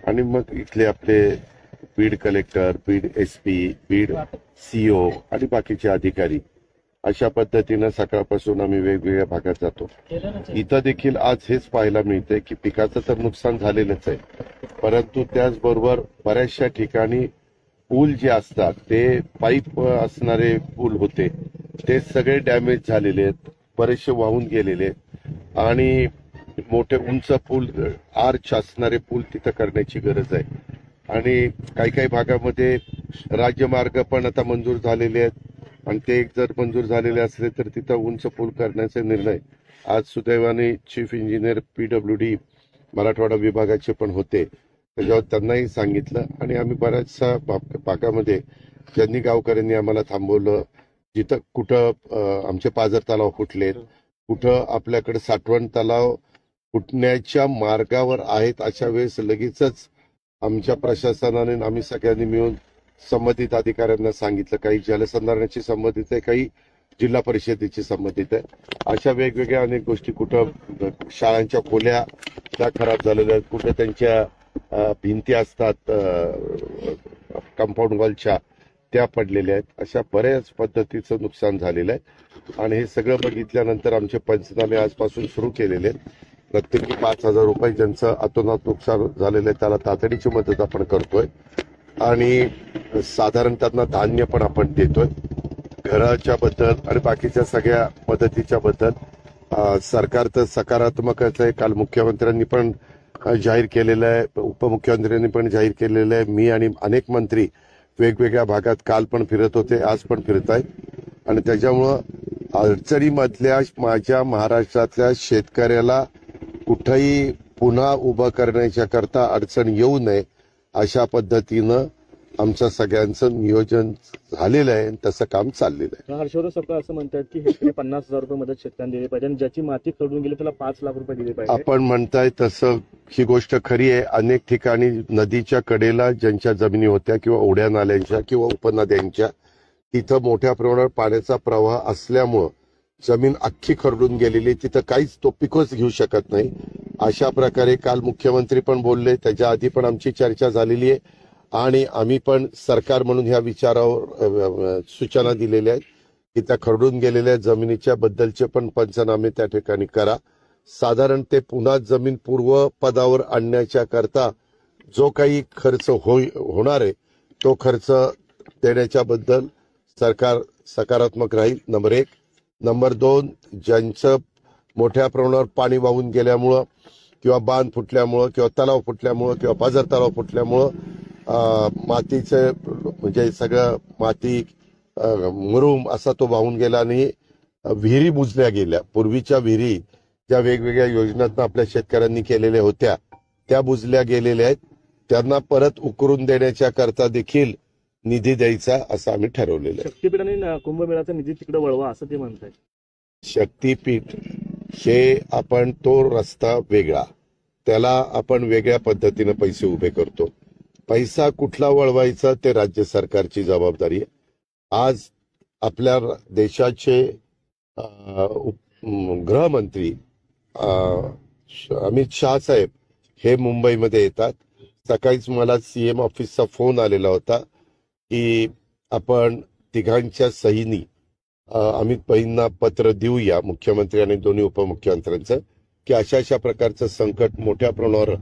आणि मग इथले आपले Beed collector, Beed SP, Beed CO आणि बाकीचे अधिकारी अशा पद्धतीनं सकाळपासून आम्ही वेगवेगळ्या भागात जातो. इथं देखील आज हेच पाहायला मिळतंय की पिकाचं तर नुकसान झालेलंच आहे, परंतु त्याचबरोबर बऱ्याचशा ठिकाणी पूल जे असतात ते पाईप असणारे पूल होते ते सगळे डॅमेज झालेले आहेत, बरेचसे वाहून गेलेले आहेत आणि मोठे उंच पूल, आर्च असणारे पूल तिथं करण्याची गरज आहे. आणि काही काही भागामध्ये राज्यमार्ग पण आता मंजूर झालेले आहेत आणि ते जर मंजूर झालेले असले तर तिथं उंच पूल करण्याचे निर्णय आज सुदैवाने चीफ इंजिनियर PWD मराठवाडा विभागाचे पण होते, त्याच्यावर त्यांनाही सांगितलं आणि आम्ही बऱ्याचशा भागामध्ये ज्यांनी गावकऱ्यांनी आम्हाला थांबवलं, जिथं कुठं आमचे पाझर तलाव फुटलेत, कुठं आपल्याकडे साठवण तलाव फुटण्याच्या मार्गावर आहेत, अशा वेळेस लगेचच आमच्या प्रशासनाने आम्ही सगळ्यांनी मिळून संबंधित अधिकाऱ्यांना सांगितलं. काही जलसंधारणाची संबंधित आहे, काही जिल्हा परिषदेची संबंधित आहे. अशा वेगवेगळ्या अनेक गोष्टी, कुठं शाळांच्या खोल्या त्या खराब झालेल्या आहेत, कुठं त्यांच्या भिंती असतात कंपाऊंड वॉलच्या त्या पडलेल्या आहेत. अशा बऱ्याच पद्धतीचं नुकसान झालेलं आहे आणि हे सगळं बघितल्यानंतर आमचे पंचनामे आजपासून सुरू केलेले आहेत. प्रत्येकी 5,000 रुपये ज्यांचं अतोनात नुकसान झालेलं आहे त्याला तातडीची मदत आपण करतोय आणि साधारण त्यांना धान्य पण आपण देतोय. घराच्या बद्दल आणि बाकीच्या सगळ्या मदतीच्या बद्दल सरकार तर सकारात्मकच आहे. काल मुख्यमंत्र्यांनी पण जाहीर केलेलं आहे, उपमुख्यमंत्र्यांनी पण जाहीर केलेलं आहे. मी आणि अनेक मंत्री वेगवेगळ्या भागात काल पण फिरत होते, आज पण फिरत आहेत आणि त्याच्यामुळं अडचणीमधल्या माझ्या महाराष्ट्रातल्या शेतकऱ्याला कुठंही पुन्हा उभं करण्याच्या करता अडचण येऊ नये अशा पद्धतीनं आमचं सगळ्यांचं नियोजन झालेलं आहे आणि तसं काम चाललेलं आहे. हर्षवर्धन सरकार असं म्हणतात की हेक्टरी 50,000 रुपये मदत शेतकऱ्यांना दिली पाहिजे आणि ज्याची माती खरडून गेली त्याला 5 लाख रुपये दिले पाहिजे. आपण म्हणताय तसं ही गोष्ट खरी आहे. अनेक ठिकाणी नदीच्या कडेला ज्यांच्या जमिनी होत्या किंवा ओढ्या नाल्यांच्या किंवा उपनद्यांच्या तिथं मोठ्या प्रमाणावर पाण्याचा प्रवाह असल्यामुळं जमीन अख्खी खरडून गेलेली, तिथं काहीच तो पिकच घेऊ शकत नाही. अशा प्रकारे काल मुख्यमंत्री पण बोलले, त्याच्या आधी पण आमची चर्चा झालेली आहे आणि आम्ही पण सरकार म्हणून ह्या विचारावर सूचना दिलेल्या आहेत की त्या खरडून गेलेल्या जमिनीच्या बद्दलचे पण पंचनामे त्या ठिकाणी करा. साधारण ते पुन्हा जमीन पूर्वपदावर आणण्याच्या करता जो काही खर्च होणार आहे तो खर्च देण्याच्या बद्दल सरकार सकारात्मक राहील. नंबर 1. नंबर 2, ज्यांचं मोठ्या प्रमाणावर पाणी वाहून गेल्यामुळं किंवा बांध फुटल्यामुळं किंवा तलाव फुटल्यामुळं किंवा पाझर तलाव फुटल्यामुळं मातीचं म्हणजे सगळं माती मुरुम असा तो वाहून गेला आणि विहिरी बुजल्या गेल्या. पूर्वीच्या विहिरी ज्या वेगवेगळ्या योजनांना आपल्या शेतकऱ्यांनी केलेल्या होत्या त्या बुजल्या गेलेल्या आहेत. त्यांना परत उकरून देण्याच्या करता देखील निधी द्यायचा असं आम्ही ठरवलेलं आहे. शक्तीपीठ आणि कुंभमेळ्याचा निधी तिकडे वळवा असं ते म्हणतात. शक्तीपीठ हे आपण तो रस्ता वेगळा, त्याला आपण वेगळ्या पद्धतीनं पैसे उभे करतो. पैसा कुठला वळवायचा ते राज्य सरकारची जबाबदारी आहे. आज आपल्या देशाचे गृहमंत्री अमित शहा साहेब हे मुंबईमध्ये येतात. सकाळीच मला CM ऑफिसचा फोन आलेला होता की आपण तिघांच्या सहीनी अमित भाईंना पत्र देऊया, मुख्यमंत्री आणि दोन्ही उपमुख्यमंत्र्यांचं, की अशा अशा प्रकारचं संकट मोठ्या प्रमाणावर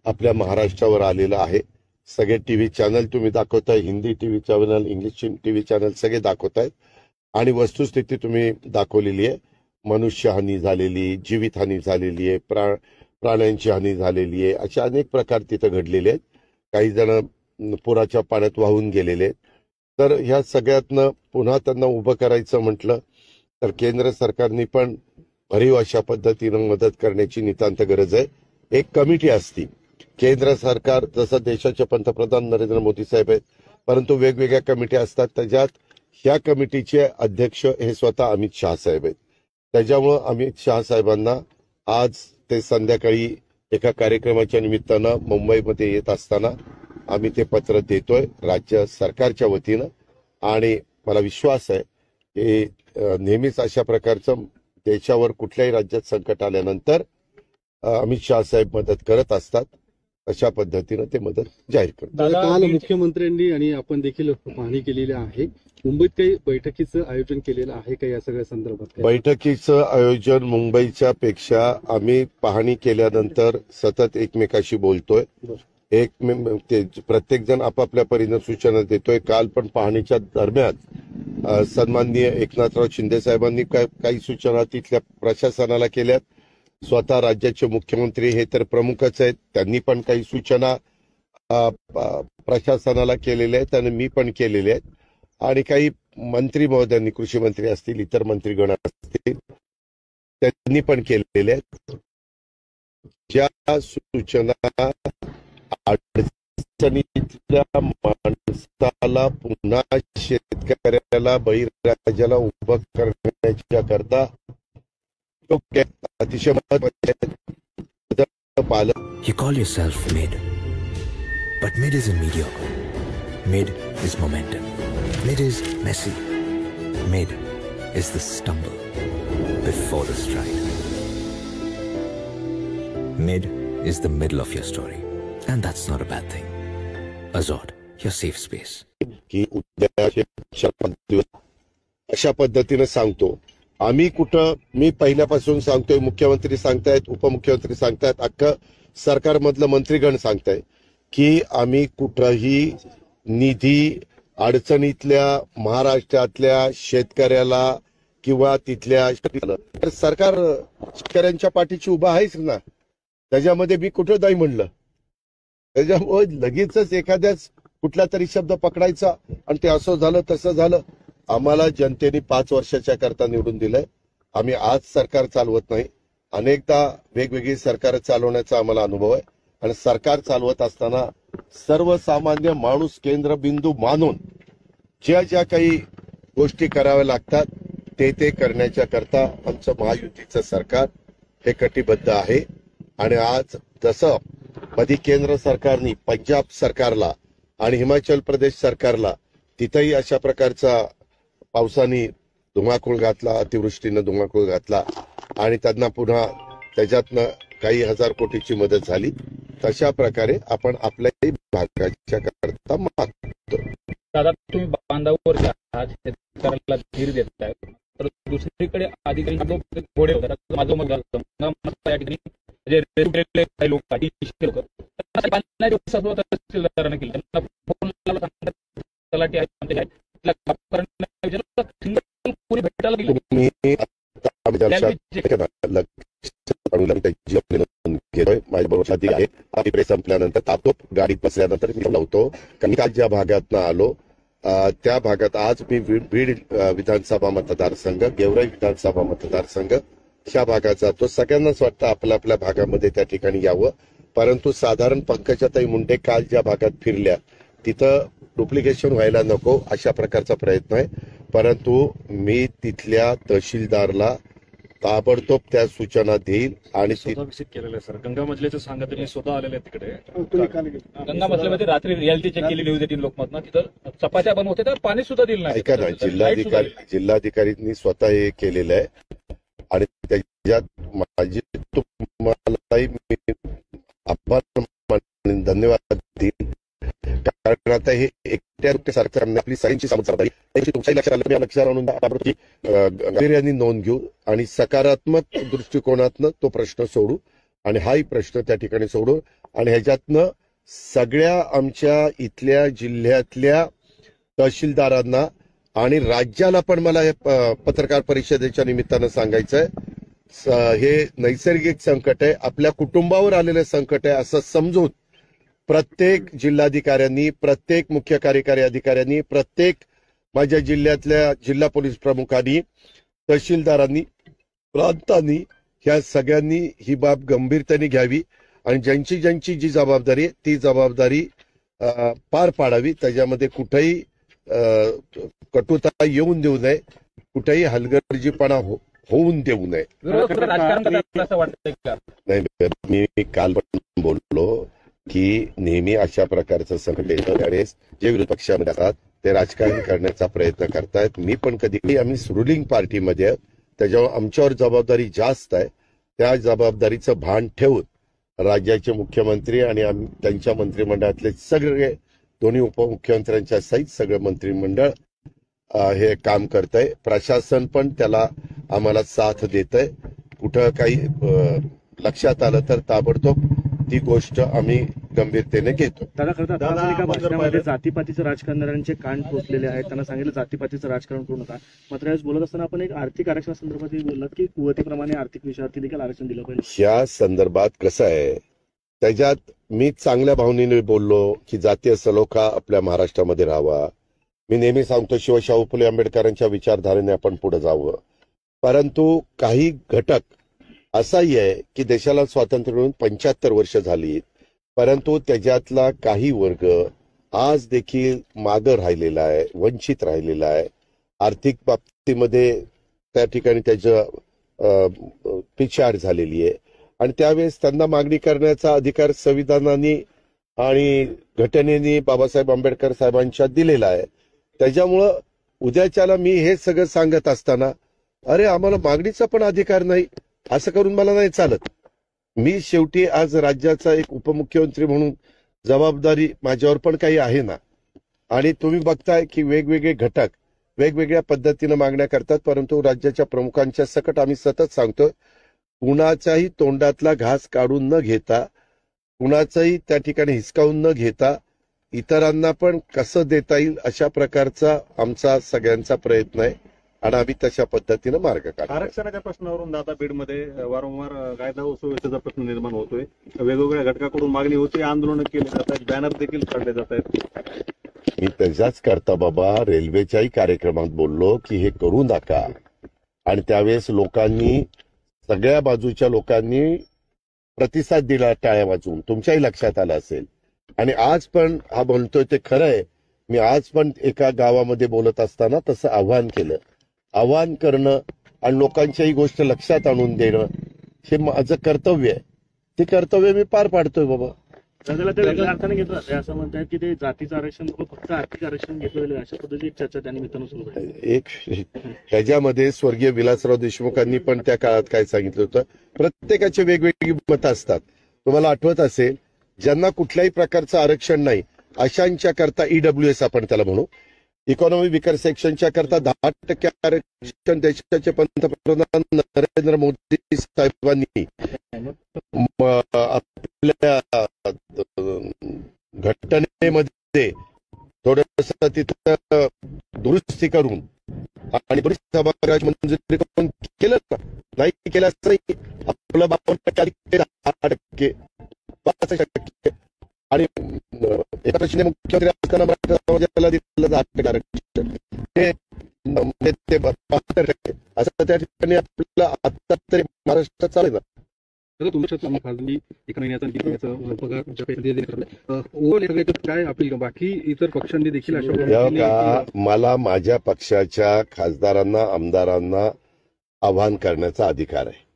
आपल्या महाराष्ट्रावर आलेलं आहे. सगळे टीव्ही चॅनल तुम्ही दाखवताय, Hindi TV channel, English TV channel सगळे दाखवतायत आणि वस्तुस्थिती तुम्ही दाखवलेली आहे. मनुष्यहानी झालेली, जीवितहानी झालेली आहे, प्राण्यांची हानी झालेली आहे, अशा अनेक प्रकार तिथं घडलेले आहेत. काही जण पुराच्या पाण्यात वाहून गेलेले आहेत. तर ह्या सगळ्यातनं पुन्हा त्यांना उभं करायचं म्हटलं तर केंद्र सरकारने पण भरीव अशा पद्धतीनं मदत करण्याची नितांत गरज आहे. एक कमिटी असती, केंद्र सरकार जसं देशाचे पंतप्रधान नरेंद्र मोदी साहेब आहेत, परंतु वेगवेगळ्या कमिट्या असतात. त्याच्यात ह्या कमिटीचे अध्यक्ष हे स्वतः अमित शहा साहेब आहेत. त्याच्यामुळं अमित शहा साहेबांना आज ते संध्याकाळी एका कार्यक्रमाच्या निमित्तानं मुंबईमध्ये येत असताना आम्ही ते पत्र देतोय राज्य सरकारच्या वतीनं आणि मला विश्वास आहे की नेहमीच अशा प्रकारचं देशावर कुठल्याही राज्यात संकट आल्यानंतर अमित शहा साहेब मदत करत असतात. अशा पद्धतीनं ते मदत जाहीर करतो. दादा, काल मुख्यमंत्र्यांनी आणि आपण देखील पाहणी केलेली आहे. मुंबईत काही बैठकीचं आयोजन केलेलं आहे का या सगळ्या संदर्भात? बैठकीचं आयोजन मुंबईच्या पेक्षा आम्ही पाहणी केल्यानंतर सतत एकमेकाशी बोलतोय. प्रत्येक जण आपापल्या परीने सूचना देतोय. काल पण पाहणीच्या दरम्यान सन्माननीय एकनाथराव शिंदे साहेबांनी काही सूचना तिथल्या प्रशासनाला केल्यात. स्वतः राज्याचे मुख्यमंत्री हे तर प्रमुखच आहेत, त्यांनी पण काही सूचना प्रशासनाला केलेल्या आहेत आणि मी पण केलेल्या आहेत. आणि काही मंत्री महोदयांनी, कृषी मंत्री असतील, इतर मंत्रीगण असतील, त्यांनी पण केलेल्या आहेत. ज्या सूचना अडचणीतल्या माणसाला पुन्हा शेतकऱ्याला बळीराजाला उभं करण्याच्या करता अतिशय महत्वाचे पालन. You call yourself mid, but mid isn't mediocre. Mid is momentum. Mid is messy. Mid is the stumble before the stride. Mid is the middle of your story, and that's not a bad thing. Azad, your safe space. की उद्या अशा पद्धतीने सांगतो. आम्ही कुठं, मी पहिल्यापासून सांगतोय, मुख्यमंत्री सांगतायत, उपमुख्यमंत्री सांगतायत, अख्खं सरकारमधलं मंत्रीगण सांगताय की आम्ही कुठंही निधी अडचणीतल्या महाराष्ट्रातल्या शेतकऱ्याला किंवा तिथल्या तर सरकार शेतकऱ्यांच्या पाठीशी उभा आहेच ना. त्याच्यामध्ये मी कुठं नाही म्हणलं. त्याच्यामुळे लगेचच एखाद्याच कुठला तरी शब्द पकडायचा आणि ते असं झालं तसं झालं. आम्हाला जनतेने 5 वर्षाच्या करता निवडून दिलंय. आम्ही आज सरकार चालवत नाही, अनेकदा वेगवेगळी सरकार चालवण्याचा आम्हाला अनुभव आहे. आणि सरकार चालवत असताना सर्वसामान्य माणूस केंद्रबिंदू मानून ज्या ज्या काही गोष्टी कराव्या लागतात ते करण्याच्या करता आमचं महायुतीचं सरकार हे कटिबद्ध आहे. आणि आज जसं मध्ये केंद्र सरकारने पंजाब सरकारला आणि हिमाचल प्रदेश सरकारला तिथंही अशा प्रकारचा पावसाने धुमाकूळ घातला, अतिवृष्टीनं धुमाकूळ घातला आणि त्यांना पुन्हा त्याच्यातनं काही हजार कोटीची मदत झाली, तशा प्रकारे आपण आपल्याही भागाच्या करता मागतो. दादा, तुम्ही बांधावर आहात, शेतकऱ्याला धीर देताय, तर दुसरीकडे अधिकारी घोडे होतात. माझं मत झालं या ठिकाणी जे काही लोक तहसीलदारांना केली, त्यांना फोन तलाठी भेटायला गेली. संपल्यानंतर ताबडतोब गाडीत बसल्यानंतर मी लावतो. कारण काल ज्या भागातनं आलो त्या भागात आज मी बीड विधानसभा मतदारसंघ, गेवराई विधानसभा मतदारसंघ अशा भागात जातो. सगळ्यांनाच वाटतं आपल्या आपल्या भागामध्ये त्या ठिकाणी यावं, परंतु साधारण पंकजाताई मुंडे काल ज्या भागात फिरल्या तिथं डुप्लिकेशन व्हायला नको अशा प्रकारचा प्रयत्न आहे. परंतु मी तिथल्या तहसीलदारला ताबडतोब त्या सूचना देईल. आणि विजिट केलेलं आहे सर. गंगामजलेचं सांगा, तुम्ही स्वतः आलेले तिकडे. गंगामजल्यामध्ये रात्री रियालिटी चेक केली न्यूज 18 लोकमतनं, तिथं चपात्या बनवत होत्या, पाणी सुद्धा दिलं नाही. ऐका ना, जिल्हाधिकाऱ्यांनी स्वतः हे केलेलं आहे आणि त्याच्यात माझी तुम्हालाही आभार धन्यवाद देईल. कारण आता हे एकट्या सरकारने आपली सगळ्यांची जबाबदारी तुमच्याही लक्षात आणून यांनी नोंद घेऊ आणि सकारात्मक दृष्टिकोनातनं तो प्रश्न सोडू आणि हाही प्रश्न त्या ठिकाणी सोडू. आणि ह्याच्यातनं सगळ्या आमच्या इथल्या जिल्ह्यातल्या तहसीलदारांना आणि राज्याला पण मला हे पत्रकार परिषदेच्या निमित्तानं सांगायचंय, हे नैसर्गिक संकट आहे, आपल्या कुटुंबावर आलेलं संकट आहे असं समजून प्रत्येक जिल्हाधिकाऱ्यांनी, प्रत्येक मुख्य कार्यकारी अधिकाऱ्यांनी, प्रत्येक माझ्या जिल्ह्यातल्या जिल्हा पोलीस प्रमुखांनी, तहसीलदारांनी, प्रांतांनी, ह्या सगळ्यांनी ही बाब गंभीरतेने घ्यावी आणि ज्यांची ज्यांची जी जबाबदारी आहे ती जबाबदारी पार पाडावी. त्याच्यामध्ये कुठेही कटुता येऊन देऊ नये, कुठेही हलगर्जीपणा होऊन देऊ नये. नाही, मी काल पण बोललो की नेहमी अशा प्रकारचं संकट येतं त्यावेळेस जे विरोधी पक्षामध्ये असतात ते राजकारण करण्याचा प्रयत्न करतायत. मी पण कधी आम्ही रुलिंग पार्टीमध्ये त्याच्यावर आमच्यावर जबाबदारी जास्त आहे, त्या जबाबदारीचं भान ठेवून राज्याचे मुख्यमंत्री आणि त्यांच्या मंत्रिमंडळातले सगळे दोन्ही उपमुख्यमंत्र्यांच्या सहित सगळं मंत्रिमंडळ हे काम करतंय. प्रशासन पण त्याला आम्हाला साथ देतंय. कुठं काही लक्षात आलं तर ताबडतोब ती गोष्ट आम्ही गंभीरतेने घेतो. दादा खरं तर आता एका भाषणामध्ये जातीपातीचं राजकारणाचे कान टोचलेले आहेत. त्यांना सांगितलं जातीपातीचं राजकारण करू नका. मात्र यावेळेस बोलत असताना आपण एक आर्थिक आरक्षणासंदर्भात बोललात की कुवतीप्रमाणे आर्थिक विषयावरती देखील आरक्षण दिलं पाहिजे. या संदर्भात कसं आहे, त्याच्यात मी चांगल्या भावनेने बोललो की जातीय सलोखा आपल्या महाराष्ट्रामध्ये राहावा. मी नेहमी सांगतो शिवशाहू फुले आंबेडकरांच्या विचारधारेने आपण पुढे जावं. परंतु काही घटक असाही आहे की देशाला स्वातंत्र्य मिळून 75 वर्ष झाली, परंतु त्याच्यातला काही वर्ग आज देखील मागं राहिलेला आहे, वंचित राहिलेला आहे. आर्थिक बाबतीमध्ये त्या ठिकाणी त्याचं पिछाड झालेली आहे आणि त्यावेळेस त्यांना मागणी करण्याचा अधिकार संविधानाने आणि घटनेने बाबासाहेब आंबेडकर साहेबांच्या दिलेला आहे. त्याच्यामुळं उद्याच्याला मी हे सगळं सांगत असताना अरे आम्हाला मागणीचा पण अधिकार नाही असं करून मला नाही चालत. मी शेवटी आज राज्याचा एक उपमुख्यमंत्री म्हणून जबाबदारी माझ्यावर पण काही आहे ना. आणि तुम्ही बघताय की वेगवेगळे घटक वेगवेगळ्या पद्धतीनं मागण्या करतात, परंतु राज्याच्या प्रमुखांच्या सकट आम्ही सतत सांगतो कुणाच्याही तोंडातला घास काढून न घेता, कुणाचाही त्या ठिकाणी हिसकावून न घेता इतरांना पण कसं देता येईल अशा प्रकारचा आमचा सगळ्यांचा प्रयत्न आहे आणि आम्ही तशा पद्धतीनं मार्ग काढतो. आरक्षणाच्या प्रश्नावरून दादा बीडमध्ये वारंवार कायदा व सुव्यवस्थेचा प्रश्न निर्माण होतोय. वेगवेगळ्या घटकाकडून मागणी होते, आंदोलन केले जात आहेत, बॅनर देखील काढले जात आहेत. मी त्याच्याच करता बाबा रेल्वेच्याही कार्यक्रमात बोललो की हे करू नका आणि त्यावेळेस लोकांनी सगळ्या बाजूच्या लोकांनी प्रतिसाद दिला टाळ्या वाजवून. तुमच्याही लक्षात आलं असेल. आणि आज पण हा म्हणतोय ते खरं आहे. मी आज पण एका गावामध्ये बोलत असताना तसं आव्हान केलं. आव्हान करणं आणि लोकांच्या ही गोष्ट लक्षात आणून देणं हे माझं कर्तव्य आहे. ते कर्तव्य मी पार पाडतोय बाबा. दादाला ते वेगळ्या अर्थाने घेतलं जाते असं म्हणतात की ते जातीचं आरक्षण फक्त आर्थिक आरक्षण घेतलं गेलं अशा पद्धतीची एक चर्चा त्या निमित्तानं सुरू झाली. एक ह्याच्यामध्ये स्वर्गीय विलासराव देशमुखांनी पण त्या काळात काय सांगितलं होतं, प्रत्येकाची वेगवेगळी मतं असतात. तुम्हाला आठवत असेल ज्यांना कुठल्याही प्रकारचं आरक्षण नाही अशांच्या करता EWS आपण त्याला म्हणू, इकॉनॉमी विकर सेक्शनच्या करता 10% आरक्षण देशाचे पंतप्रधान नरेंद्र मोदी साहेबांनी आपल्या घटनेमध्ये थोडस तिथं दुरुस्ती करून आणि सभागृहाची मंजुरी करून केलं ना. नाही केलं असं नाही. आपलं 52% 10% 5% आणि एका प्रश्न मुख्यमंत्री असताना मराठा समाजाला दिलं 10% आरक्षण, ते 72% असं त्या ठिकाणी आपल्याला आता तरी महाराष्ट्रात चालेल ना. तुमच्या खासगी एका महिन्याचा पगार काय अपील बाकी इतर पक्षांनी देखील अशा मला माझ्या पक्षाच्या खासदारांना आमदारांना आवाहन करण्याचा अधिकार आहे.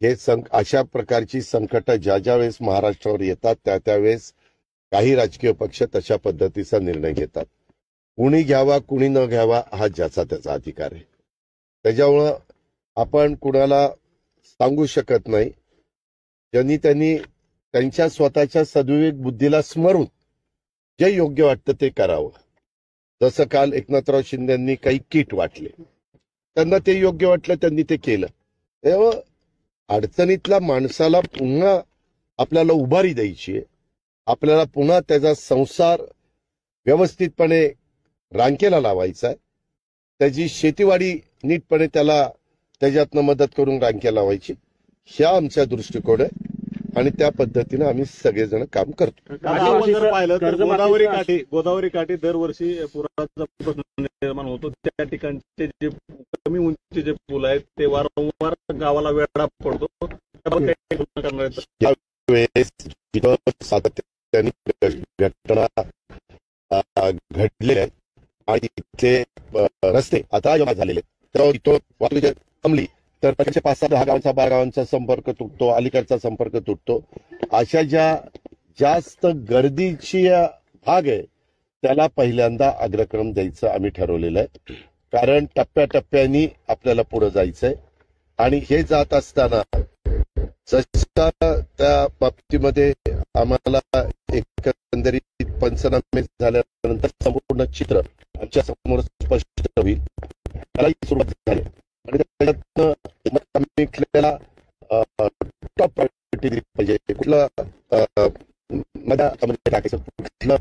हे अशा प्रकारची संकट ज्या वेळेस महाराष्ट्रावर येतात त्यावेळेस काही राजकीय पक्ष तशा पद्धतीचा निर्णय घेतात. कुणी घ्यावा कुणी न घ्यावा हा ज्याचा त्याचा अधिकार आहे. त्याच्यामुळं आपण कुणाला सांगू शकत नाही. ज्यांनी त्यांनी त्यांच्या स्वतःच्या सद्विवेक बुद्धीला स्मरून जे योग्य वाटतं ते करावं. जसं काल एकनाथराव शिंदेंनी काही किट वाटले, त्यांना ते योग्य वाटलं, त्यांनी ते केलं. तेव्हा अडचणीतल्या माणसाला पुन्हा आपल्याला उभारी द्यायची आहे. आपल्याला पुन्हा त्याचा संसार व्यवस्थितपणे रांकेला लावायचा आहे. त्याची शेतीवाडी नीटपणे त्याला त्याच्यातनं मदत करून रांकेला लावायची. ह्या आमच्या दृष्टिकोन आहे आणि त्या पद्धतीने आम्ही सगळेजण काम करतो. आपण जर पाहिलं तर गोदावरी काठी दरवर्षी पुराचा प्रश्न निर्माण होतो. त्या ठिकाणचे जे कमी उंचीचे पूल आहेत ते वारंवार गावाला वेढा पडतो. त्यावेळेस सातत्याने घटना घडलेल्या आहेत आणि तिथले रस्ते आता झालेले तर इथं वाहतूक थांबली तर 5-10 गावांचा 12 गावांचा संपर्क तुटतो, अलीकडचा संपर्क तुटतो. अशा ज्या जास्त गर्दीची भाग आहे त्याला पहिल्यांदा अग्रक्रम द्यायचं आम्ही ठरवलेलं आहे. कारण टप्प्याटप्प्यानी आपल्याला पुढे जायचंय आणि हे जात असताना सहसा त्या बाबतीमध्ये आम्हाला एकंदरीत पंचनामे झाल्यानंतर संपूर्ण चित्र आमच्या समोर स्पष्ट होईल. त्यालाही सुरुवात झाली आणि त्याच्यातनं आम्ही कुठल्याला टॉप प्रायोरिटी दिली पाहिजे, कुठलं माझ्या टाकायचं, कुठलं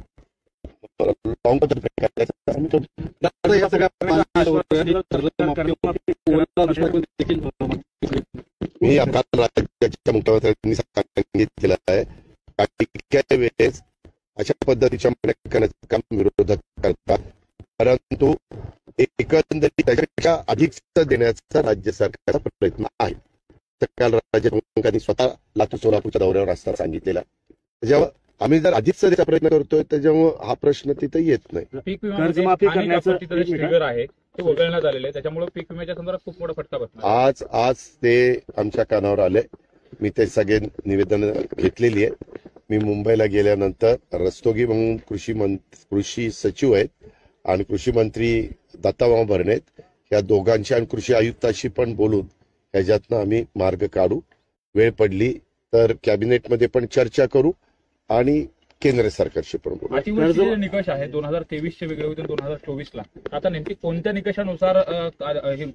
लॉंग टाकायचं. या सगळ्या मी काल राज्याच्या मुख्यमंत्र्यांनी सांगितलेलं आहे काही वेळेस अशा पद्धतीच्या मागण्या करण्याचं काम विरोधक करतात, परंतु एकंदरीत त्याच्यापेक्षा अधिक देण्याचा राज्य सरकारचा प्रयत्न आहे. काल राज्यप्रमुखांनी स्वतः लातूर सोलापूरच्या दौऱ्यावर असताना सांगितलेला, त्याच्यावर आम्ही जर अधिक देण्याचा प्रयत्न करतोय त्याच्यामुळे हा प्रश्न तिथे येत नाही. पीक कर्जमाफी करण्याचं ट्रिगर आहे ते वगळण्यात आलेलं आहे, त्याच्यामुळे पीक विम्याच्या संदर्भात खूप मोठा फटका बसणार. आज ते आमच्या कानावर आले. मी ते सगळे निवेदन घेतलेली आहे. मी मुंबईला गेल्यानंतर रस्तोगी म्हणून कृषी सचिव आहेत आणि कृषी मंत्री दत्ताभाऊ भरणे आहेत, या दोघांशी आणि कृषी आयुक्ताशी पण बोलून ह्याच्यातनं आम्ही मार्ग काढू. वेळ पडली तर कॅबिनेटमध्ये पण चर्चा करू आणि केंद्र सरकारशी पण बोलू. अतिवृष्टीचे निकष आहे 2023 वेगळे होते 2024 आता नेमकी कोणत्या निकषानुसार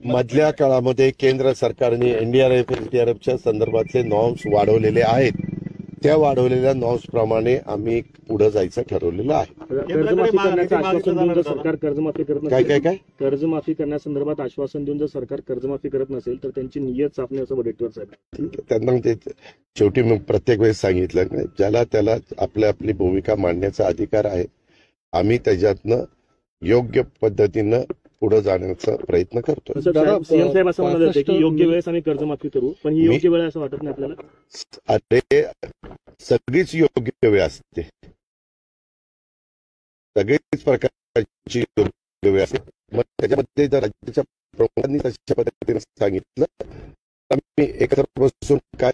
मधल्या काळामध्ये केंद्र सरकारने एनडीआरएफच्या संदर्भातले नॉर्म्स वाढवलेले आहेत. त्या वाढवलेल्या नॉर्म्स प्रमाणे आम्ही पुढे जायचं ठरवलेलं आहे. कर्जमाफी करण्याचं आश्वासन देऊन जर सरकार कर्जमाफी करत नसेल, काय कर्जमाफी करण्यासंदर्भात आश्वासन देऊन जर सरकार कर्जमाफी करत नसेल तर त्यांची नियत चापणे असं वडेट्टीवार साहेब. ठीक आहे, त्यांना ते शेवटी मी प्रत्येक वेळेस सांगितलं नाही, ज्याला त्याला आपली भूमिका मांडण्याचा अधिकार आहे. आम्ही त्याच्यातनं योग्य पद्धतीनं पुढे जाण्याचा प्रयत्न करतो. सीएम साहेब असं म्हणत होते की योग्य वेळेस आम्ही कर्जमाफी करू, पण ही योग्य वेळ असं वाटत नाही आपल्याला. अरे सगळीच योग्य वेळ असते, सगळीच प्रकारची योग्य वेळ असते. मग त्याच्यामध्ये जर राज्याच्या प्रमुखांनी तशा पद्धतीने सांगितलं तर आम्ही एकत्र बसून काय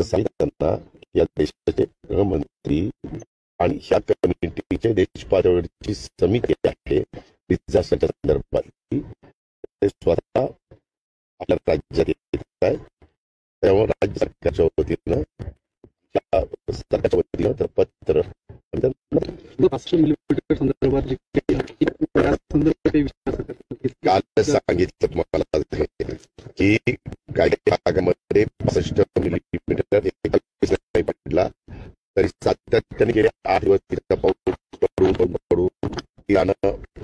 सांगितलं या देशाचे गृहमंत्री आणि ह्या कम्युनिटीचे देशपातळीवरची समिती आहे डिझास्टरच्या संदर्भातली, ते स्वतः आपल्या राज्यात येत आहे. त्यामुळे राज्य सरकारच्या वतीनं तर पत्र काल सांगितलं तुम्हाला की काही भागामध्ये 65 मिलीमीटर नाही पडला तरी सातत्याने गेले 8 दिवस तिचा पाऊस पडून तिला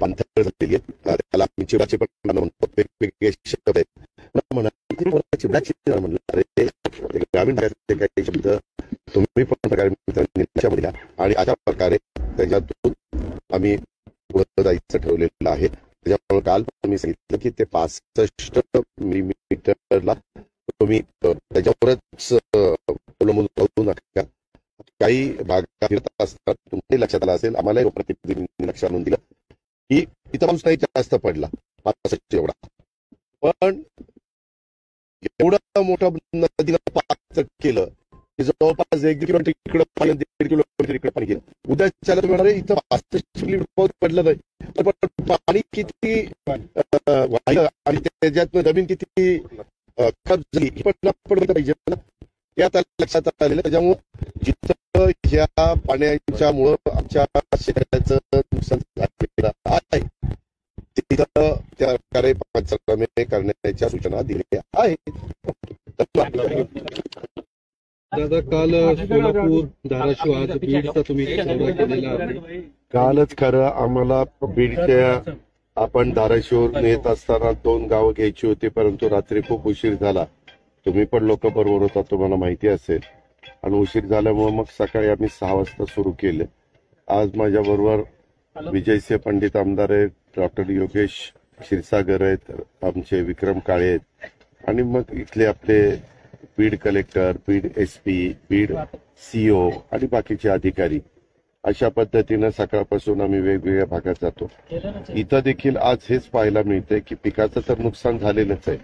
पाणथळ झालेली आहे. त्याला आम्ही चिवडाची पण म्हणतो, वेगवेगळे शब्द आहेत. चिवडाची म्हणलं अरे ग्रामीण भागातले काही शब्द तुम्ही पण लक्षामध्ये द्या आणि अशा प्रकारे त्याच्यातून आम्ही पुढे जायचं ठरवलेलं आहे. त्याच्यामुळे काल मी सांगितलं की ते 65 मिलीमीटरला तुम्ही त्याच्यावरच अवलंबून राहू नका. काही भागात फिरत असतात तुमच्याही लक्षात आलं असेल, आम्हालाही प्रतिनिधींनी लक्षात आणून दिलं की इथं पाऊस नाही जास्त पडला 65 एवढा, पण एवढं मोठं नदीला पाच केलं की जवळपास 1 किलोमीटर इकडे पाणी 1.5 किलोमीटर इकडे पाणी गेलं. उद्याच्याला तुम्ही म्हणाले इथं 65 मिलीमीटर पाऊस पडलं नाही, पण पाणी किती वाहिलं आणि त्याच्यात जमीन किती खराब झाली हे पण आपण पाहिजे ना, हे आता लक्षात आलेलं. त्याच्यामुळं जिथं ह्या पाण्याच्यामुळं आमच्या शेतकऱ्याचं नुकसान झालेलं आहे तिथं त्या प्रकारे पंचनामे करण्याच्या सूचना दिल्या आहेत. दादा काल सोलापूर धाराशिव आज बीडचा तुम्ही दौरा केलेला आहे. कालच खरं आम्हाला बीडच्या आपण धाराशिवरून येत असताना 2 गावं घ्यायची होती, परंतु रात्री खूप उशीर झाला. तुम्ही पण लोक बरोबर होता, तुम्हाला माहिती असेल, आणि उशीर झाल्यामुळे मग सकाळी आम्ही 6 वाजता सुरू केले. आज माझ्याबरोबर विजयसिंह पंडित आमदार आहेत, डॉक्टर योगेश क्षीरसागर आहेत, आमचे विक्रम काळे आहेत, आणि मग इथले आपले Beed collector, Beed SP, Beed CO आणि बाकीचे अधिकारी, अशा पद्धतीनं सकाळपासून आम्ही वेगवेगळ्या भागात जातो. इथं देखील आज हेच पाहायला मिळतंय की पिकाचं तर नुकसान झालेलंच आहे,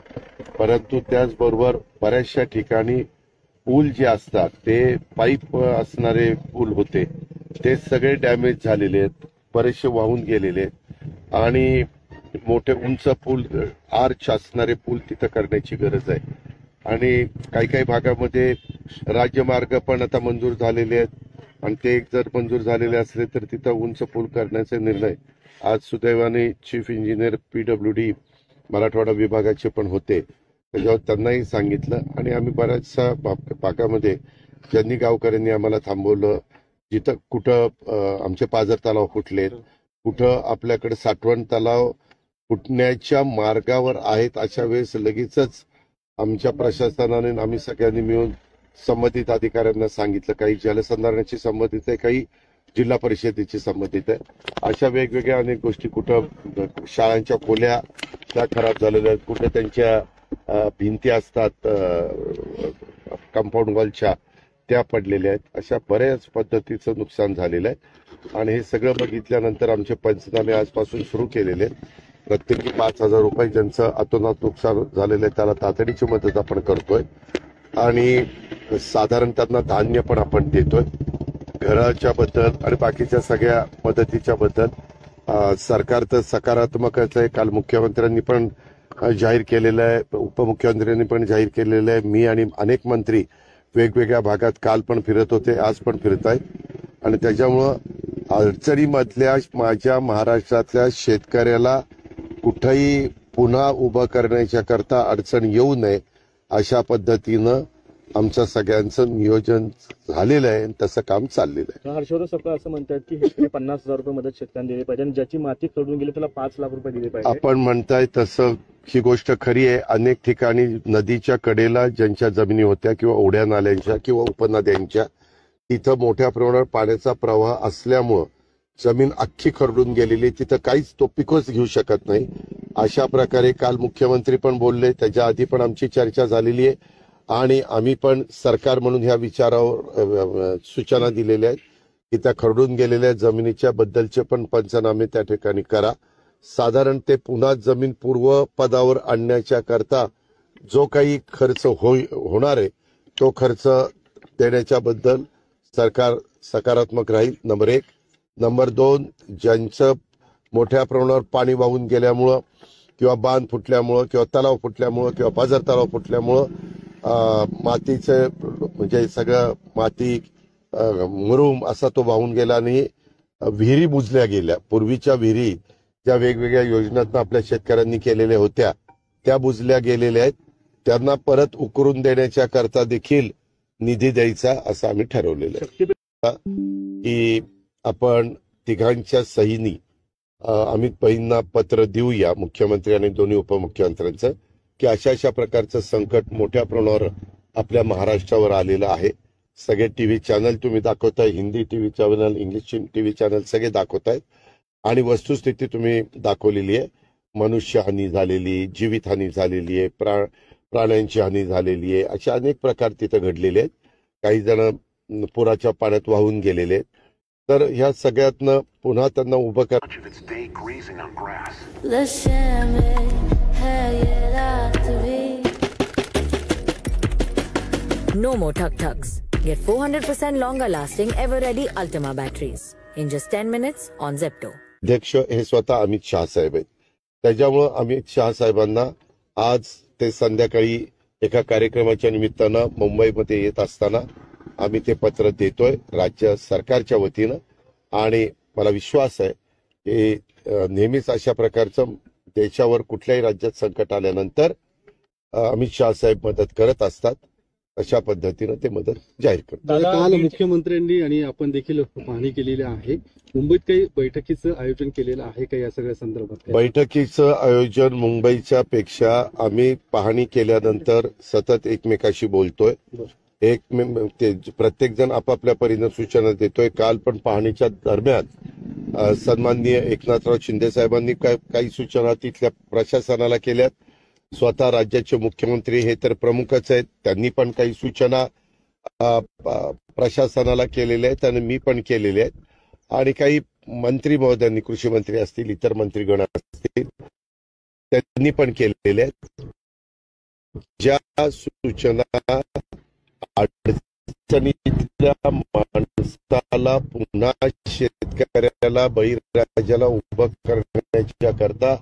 परंतु त्याचबरोबर बऱ्याचशा ठिकाणी पूल जे असतात ते पाईप असणारे पूल होते ते सगळे डॅमेज झालेले आहेत, बरेचसे वाहून गेलेले आहेत, आणि मोठे उंच पूल, आर्च असणारे पूल तिथं करण्याची गरज आहे. आणि काही काही भागामध्ये राज्यमार्ग पण आता मंजूर झालेले आहेत आणि ते जर मंजूर झालेले असले तर तिथं उंच पूल करण्याचे निर्णय आज सुदैवाने चीफ इंजिनियर PWD मराठवाडा विभागाचे पण होते, त्याच्यावर त्यांनाही सांगितलं. आणि आम्ही बऱ्याचशा भागामध्ये ज्यांनी गावकऱ्यांनी आम्हाला थांबवलं, जिथं कुठं आमचे पाझर तलाव फुटलेत, कुठं आपल्याकडे साठवण तलाव फुटण्याच्या मार्गावर आहेत, अशा वेळेस लगेचच आमच्या प्रशासनाने आम्ही सगळ्यांनी मिळून संबंधित अधिकाऱ्यांना सांगितलं. काही जलसंधारणाची संबंधित आहे, काही जिल्हा परिषदेची संबंधित आहे. अशा वेगवेगळ्या अनेक गोष्टी, कुठं शाळांच्या खोल्या त्या खराब झालेल्या आहेत, कुठं त्यांच्या भिंती असतात कंपाऊंड वॉलच्या त्या पडलेल्या आहेत. अशा बऱ्याच पद्धतीचं नुकसान झालेलं आहे. आणि हे सगळं बघितल्यानंतर आमचे पंचनामे आजपासून सुरू केलेले आहेत. प्रत्येकी 5,000 रुपये ज्यांचं अतोनात नुकसान झालेलं आहे त्याला तातडीची मदत आपण करतोय. आणि साधारण त्यांना धान्य पण आपण देतोय. घराच्या बद्दल आणि बाकीच्या सगळ्या मदतीच्या बद्दल सरकार तर सकारात्मकच आहे. काल मुख्यमंत्र्यांनी पण जाहीर केलेलं आहे, उपमुख्यमंत्र्यांनी पण जाहीर केलेलं आहे. मी आणि अनेक मंत्री वेगवेगळ्या भागात काल पण फिरत होते, आज पण फिरत आहेत. आणि त्याच्यामुळं अडचणीमधल्या माझ्या महाराष्ट्रातल्या शेतकऱ्याला कुठंही पुन्हा उभं करण्याच्या करता अडचण येऊ नये अशा पद्धतीनं आमचं सगळ्यांचं नियोजन झालेलं आहे आणि तसं काम चाललेलं आहे. हर्षवर्धन सपकाळ असं म्हणतात की हेक्टरी 50,000 रुपये मदत शेतकऱ्यांना दिली पाहिजे आणि ज्याची माती खरडून गेली त्याला 5 लाख रुपये दिले पाहिजे. आपण म्हणताय तसं ही गोष्ट खरी आहे. अनेक ठिकाणी नदीच्या कडेला ज्यांच्या जमिनी होत्या किंवा ओढ्या नाल्यांच्या किंवा उपनद्यांच्या, तिथं मोठ्या प्रमाणावर पाण्याचा प्रवाह असल्यामुळं जमीन अख्खी खरडून गेलेली, तिथं काहीच तो पिकच घेऊ शकत नाही. अशा प्रकारे काल मुख्यमंत्री पण बोलले, त्याच्या आधी पण आमची चर्चा झालेली आहे. आणि आम्ही पण सरकार म्हणून ह्या विचारावर सूचना दिलेल्या आहेत की त्या खरडून गेलेल्या जमिनीच्या बद्दलचे पण पंचनामे त्या ठिकाणी करा. साधारण ते पुन्हा जमीन पूर्वपदावर आणण्याच्या करता जो काही खर्च होणार आहे तो खर्च देण्याच्या बद्दल सरकार सकारात्मक राहील. नंबर 1. नंबर 2, ज्यांचं मोठ्या प्रमाणावर पाणी वाहून गेल्यामुळं किंवा बांध फुटल्यामुळं किंवा तलाव फुटल्यामुळं किंवा पाझर तलाव फुटल्यामुळं मातीचं म्हणजे सगळं माती मुरुम असा तो वाहून गेला आणि विहिरी बुजल्या गेल्या. पूर्वीच्या विहिरी ज्या वेगवेगळ्या योजनांना आपल्या शेतकऱ्यांनी केलेल्या होत्या त्या बुजल्या गेलेल्या आहेत. त्यांना परत उकरून देण्याच्या करता देखील निधी द्यायचा असं आम्ही ठरवलेलं आहे. की आपण तिघांच्या सहीनी अमित भाईंना पत्र देऊया, मुख्यमंत्री आणि दोन्ही उपमुख्यमंत्र्यांचं, की अशा अशा प्रकारचं संकट मोठ्या प्रमाणावर आपल्या महाराष्ट्रावर आलेलं आहे. सगळे टीव्ही चॅनल तुम्ही दाखवताय, Hindi TV channel, English TV channel सगळे दाखवतायत आणि वस्तुस्थिती तुम्ही दाखवलेली आहे. मनुष्यहानी झालेली, जीवितहानी झालेली आहे, प्राण्यांची हानी झालेली आहे. अशा अनेक प्रकार तिथं घडलेले आहेत. काही जण पुराच्या पाण्यात वाहून गेलेले आहेत. तर ह्या सगळ्यातनं पुन्हा त्यांना उभं करा. No more tug-tugs. Get 400% longer lasting ever-ready Ultima batteries in just 10 minutes on Zepto. अध्यक्ष हे स्वतः अमित शहा साहेब आहेत. त्याच्यामुळं अमित शहा साहेबांना आज ते संध्याकाळी एका कार्यक्रमाच्या निमित्तानं मुंबईमध्ये येत असताना आम्ही ते पत्र देतोय राज्य सरकारच्या वतीनं. आणि मला विश्वास आहे की नेहमीच अशा प्रकारचं देशावर कुठल्याही राज्यात संकट आल्यानंतर अमित शहा साहेब मदत करत असतात. अशा पद्धतीनं ते मदत जाहीर करतात. काल मुख्यमंत्र्यांनी आणि आपण देखील पाहणी केलेली आहे. मुंबईत काही बैठकीचं आयोजन केलेलं आहे का या सगळ्या संदर्भात? बैठकीचं आयोजन मुंबईच्या पेक्षा आम्ही पाहणी केल्यानंतर सतत एकमेकाशी बोलतोय. प्रत्येक जण आपापल्या परीनं सूचना देतोय. काल पण पाहणीच्या दरम्यान सन्माननीय एकनाथराव शिंदे साहेबांनी काही सूचना तिथल्या प्रशासनाला केल्यात. स्वतः राज्याचे मुख्यमंत्री हे तर प्रमुखच आहेत, त्यांनी पण काही सूचना प्रशासनाला केलेल्या आहेत आणि मी पण केलेल्या आहेत. आणि काही मंत्री महोदयांनी, कृषी मंत्री असतील, इतर मंत्रीगण असतील, त्यांनी पण केलेल्या आहेत. ज्या सूचना अडचणीतल्या माणसाला पुन्हा शेतकऱ्याला, बळीराजाला उभं करण्याच्या करता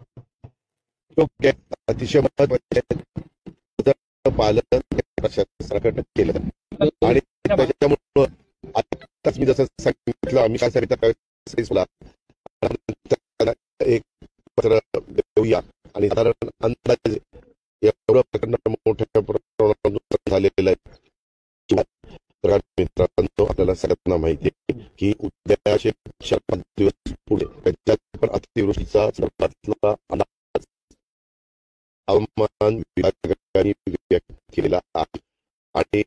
योग्य आहे, अतिशय महत्वाचे आहेत. पालन प्रशासनाकडनं केलं आणि त्याच्यामुळं आताच मी जसं सांगितलं आम्ही काय एक पत्र देऊया आणि साधारण अंदाज एवढं प्रकरण मोठ्या प्रमाणात झालेलं आहे. मित्रांनो, आपल्याला सगळ्यांना माहिती आहे की उद्याचे 4-5 दिवस पुढे त्याच्यात पण अतिवृष्टीचा सर्वातला अंदाज हवामान विभागाने व्यक्त केलेला आहे आणि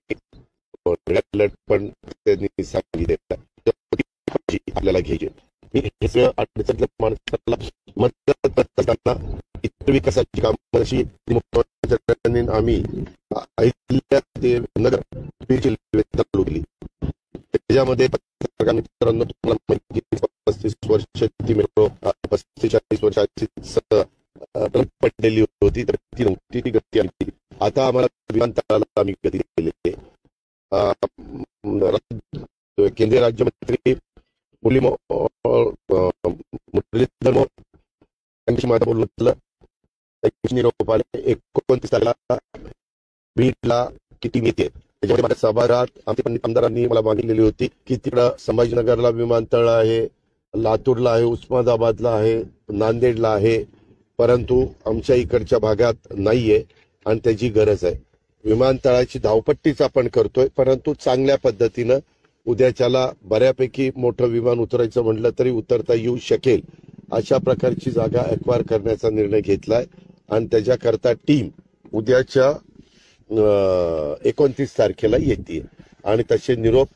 रेड अलर्ट पण त्यांनी सांगितलेला आपल्याला घ्यायचे. मी हे सगळं अडचणीतल्या माणसाला मदत करत असताना इतर विकासाची कामं अशी मुख्यमंत्र्यांनी आम्ही अहिल्या ते नगर चालू केली. त्याच्यामध्ये मित्रांनो तुम्हाला माहिती 35 वर्षाची मेट्रो 35-40 वर्षाची पडलेली होती तर ती नव्हती, ती गती आली. आता आम्हाला विमानतळाला आम्ही गती दिलेली आहे. केंद्रीय राज्यमंत्री मुरलीधर मोहोळ यांच्याशी माझं बोलणं झालं. त्यांची निरोप आले 29 तारखेला बीडला किती येते. त्याच्यामध्ये माझ्या सभागृहात आमच्या आमदारांनी मला मागितलेली होती की तिकडं संभाजीनगरला विमानतळ आहे, लातूरला आहे, उस्मानाबादला आहे, नांदेडला आहे, परंतु आमच्या इकडच्या भागात नाहीये आणि त्याची गरज आहे. विमानतळाची धावपट्टीच आपण करतोय, परंतु चांगल्या पद्धतीनं उद्याच्याला बऱ्यापैकी मोठं विमान उतरायचं म्हटलं तरी उतरता येऊ शकेल अशा प्रकारची जागा एक्वायर करण्याचा निर्णय घेतलाय आणि त्याच्याकरता टीम उद्याच्या 29 तारखेला येते आणि तसे निरोप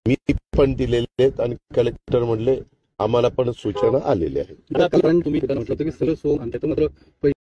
मी पण दिलेले आहेत आणि कलेक्टर म्हणले आम्हाला पण सूचना आलेल्या आहेत. तुम्ही म्हटलं होतं की सर्व सोम आणि त्याचं मात्र